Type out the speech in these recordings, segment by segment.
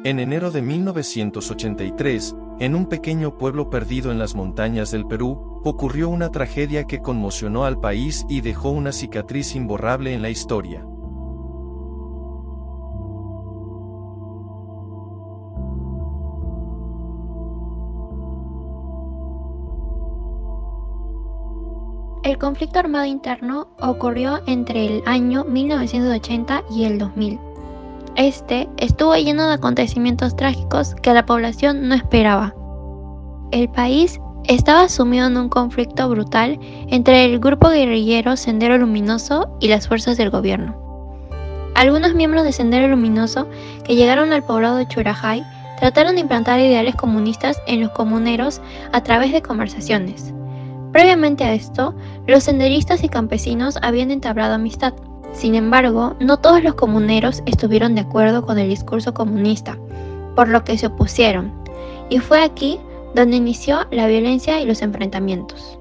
En enero de 1983, en un pequeño pueblo perdido en las montañas del Perú, ocurrió una tragedia que conmocionó al país y dejó una cicatriz imborrable en la historia. El conflicto armado interno ocurrió entre el año 1980 y el 2000. Este estuvo lleno de acontecimientos trágicos que la población no esperaba. El país estaba sumido en un conflicto brutal entre el grupo guerrillero Sendero Luminoso y las fuerzas del gobierno. Algunos miembros de Sendero Luminoso que llegaron al poblado de Churajay trataron de implantar ideales comunistas en los comuneros a través de conversaciones. Previamente a esto, los senderistas y campesinos habían entablado amistad. Sin embargo, no todos los comuneros estuvieron de acuerdo con el discurso comunista, por lo que se opusieron, y fue aquí donde inició la violencia y los enfrentamientos.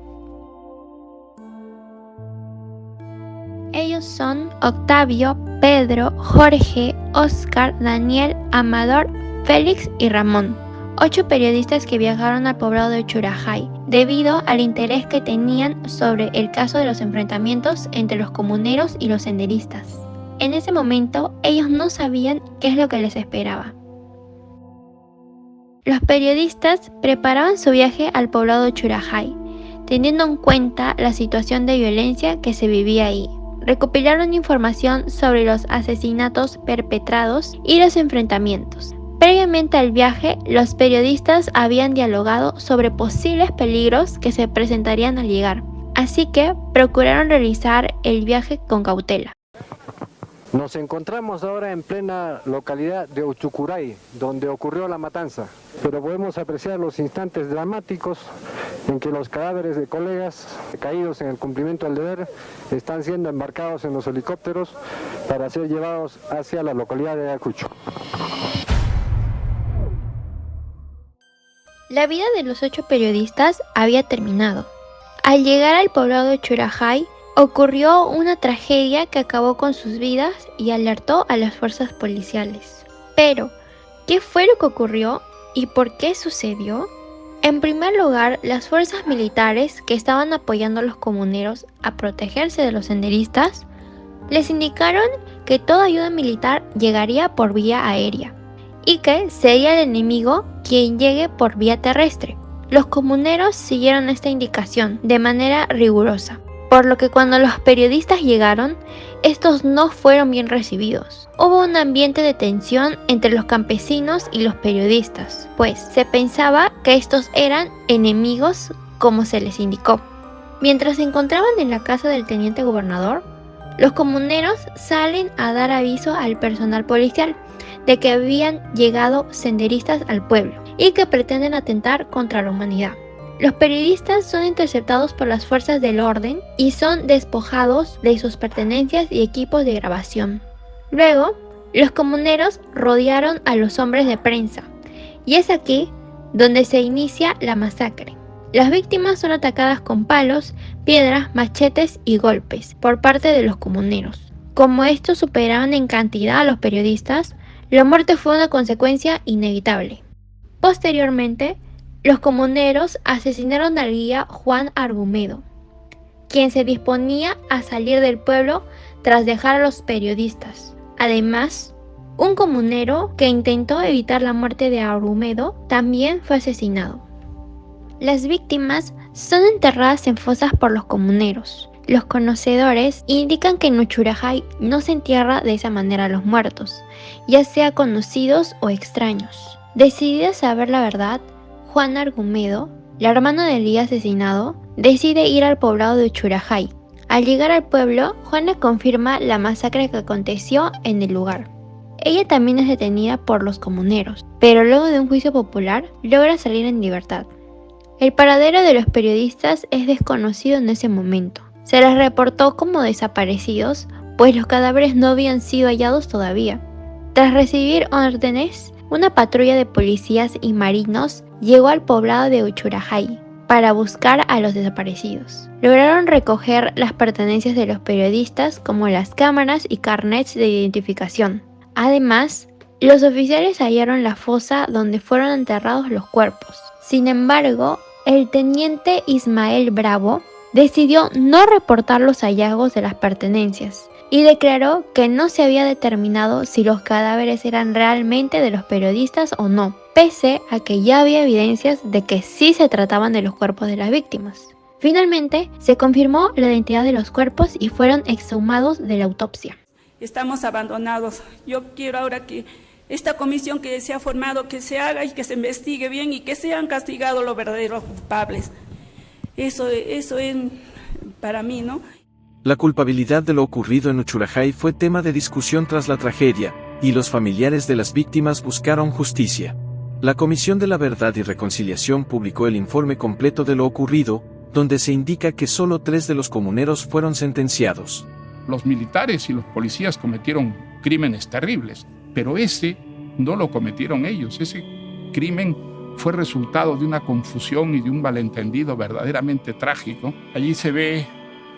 Ellos son Octavio, Pedro, Jorge, Oscar, Daniel, Amador, Félix y Ramón, 8 periodistas que viajaron al poblado de Churajay, debido al interés que tenían sobre el caso de los enfrentamientos entre los comuneros y los senderistas. En ese momento, ellos no sabían qué es lo que les esperaba. Los periodistas preparaban su viaje al poblado de Churajay, teniendo en cuenta la situación de violencia que se vivía ahí. Recopilaron información sobre los asesinatos perpetrados y los enfrentamientos. Previamente al viaje, los periodistas habían dialogado sobre posibles peligros que se presentarían al llegar, así que procuraron realizar el viaje con cautela. Nos encontramos ahora en plena localidad de Uchucuray, donde ocurrió la matanza, pero podemos apreciar los instantes dramáticos en que los cadáveres de colegas caídos en el cumplimiento del deber están siendo embarcados en los helicópteros para ser llevados hacia la localidad de Ayacucho. La vida de los 8 periodistas había terminado. Al llegar al poblado de Churajay, ocurrió una tragedia que acabó con sus vidas y alertó a las fuerzas policiales. Pero, ¿qué fue lo que ocurrió y por qué sucedió? En primer lugar, las fuerzas militares que estaban apoyando a los comuneros a protegerse de los senderistas, les indicaron que toda ayuda militar llegaría por vía aérea y que sería el enemigo quien llegue por vía terrestre. Los comuneros siguieron esta indicación de manera rigurosa, por lo que cuando los periodistas llegaron, estos no fueron bien recibidos. Hubo un ambiente de tensión entre los campesinos y los periodistas, pues se pensaba que estos eran enemigos como se les indicó. Mientras se encontraban en la casa del teniente gobernador, los comuneros salen a dar aviso al personal policial de que habían llegado senderistas al pueblo y que pretenden atentar contra la humanidad. Los periodistas son interceptados por las fuerzas del orden y son despojados de sus pertenencias y equipos de grabación. Luego, los comuneros rodearon a los hombres de prensa y es aquí donde se inicia la masacre. Las víctimas son atacadas con palos, piedras, machetes y golpes por parte de los comuneros. Como estos superaban en cantidad a los periodistas, la muerte fue una consecuencia inevitable. Posteriormente, los comuneros asesinaron al guía Juan Argumedo, quien se disponía a salir del pueblo tras dejar a los periodistas. Además, un comunero que intentó evitar la muerte de Argumedo también fue asesinado. Las víctimas son enterradas en fosas por los comuneros. Los conocedores indican que en Uchurajay no se entierra de esa manera a los muertos, ya sea conocidos o extraños. Decidida a saber la verdad, Juan Argumedo, la hermana del guía asesinado, decide ir al poblado de Uchurajay. Al llegar al pueblo, Juana confirma la masacre que aconteció en el lugar. Ella también es detenida por los comuneros, pero luego de un juicio popular, logra salir en libertad. El paradero de los periodistas es desconocido en ese momento. Se les reportó como desaparecidos, pues los cadáveres no habían sido hallados todavía. Tras recibir órdenes, una patrulla de policías y marinos llegó al poblado de Uchurajay para buscar a los desaparecidos. Lograron recoger las pertenencias de los periodistas como las cámaras y carnets de identificación. Además, Los oficiales hallaron la fosa donde fueron enterrados los cuerpos. Sin embargo, el teniente Ismael Bravo decidió no reportar los hallazgos de las pertenencias y declaró que no se había determinado si los cadáveres eran realmente de los periodistas o no, pese a que ya había evidencias de que sí se trataban de los cuerpos de las víctimas. Finalmente, se confirmó la identidad de los cuerpos y fueron exhumados de la autopsia. Estamos abandonados. Yo quiero ahora que esta comisión que se ha formado, que se haga y que se investigue bien y que sean castigados los verdaderos culpables. Eso es para mí, ¿no? La culpabilidad de lo ocurrido en Uchurajay fue tema de discusión tras la tragedia, y los familiares de las víctimas buscaron justicia. La Comisión de la Verdad y Reconciliación publicó el informe completo de lo ocurrido, donde se indica que solo 3 de los comuneros fueron sentenciados. Los militares y los policías cometieron crímenes terribles, pero ese no lo cometieron ellos. Ese crimen fue resultado de una confusión y de un malentendido verdaderamente trágico. Allí se ve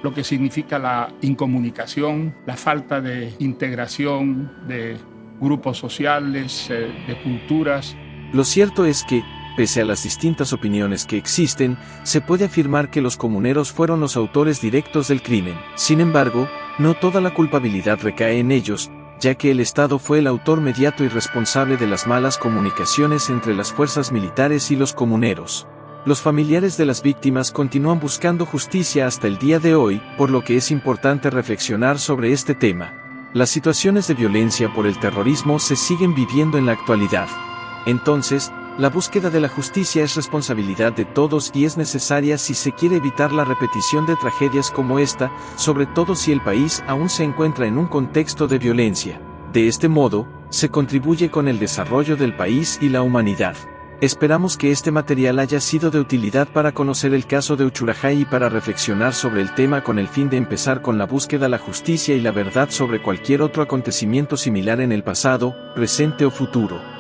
lo que significa la incomunicación, la falta de integración de grupos sociales, de culturas. Lo cierto es que, pese a las distintas opiniones que existen, se puede afirmar que los comuneros fueron los autores directos del crimen. Sin embargo, no toda la culpabilidad recae en ellos, ya que el Estado fue el autor mediato y responsable de las malas comunicaciones entre las fuerzas militares y los comuneros. Los familiares de las víctimas continúan buscando justicia hasta el día de hoy, por lo que es importante reflexionar sobre este tema. Las situaciones de violencia por el terrorismo se siguen viviendo en la actualidad. Entonces, la búsqueda de la justicia es responsabilidad de todos y es necesaria si se quiere evitar la repetición de tragedias como esta, sobre todo si el país aún se encuentra en un contexto de violencia. De este modo, se contribuye con el desarrollo del país y la humanidad. Esperamos que este material haya sido de utilidad para conocer el caso de Uchurajay y para reflexionar sobre el tema con el fin de empezar con la búsqueda de la justicia y la verdad sobre cualquier otro acontecimiento similar en el pasado, presente o futuro.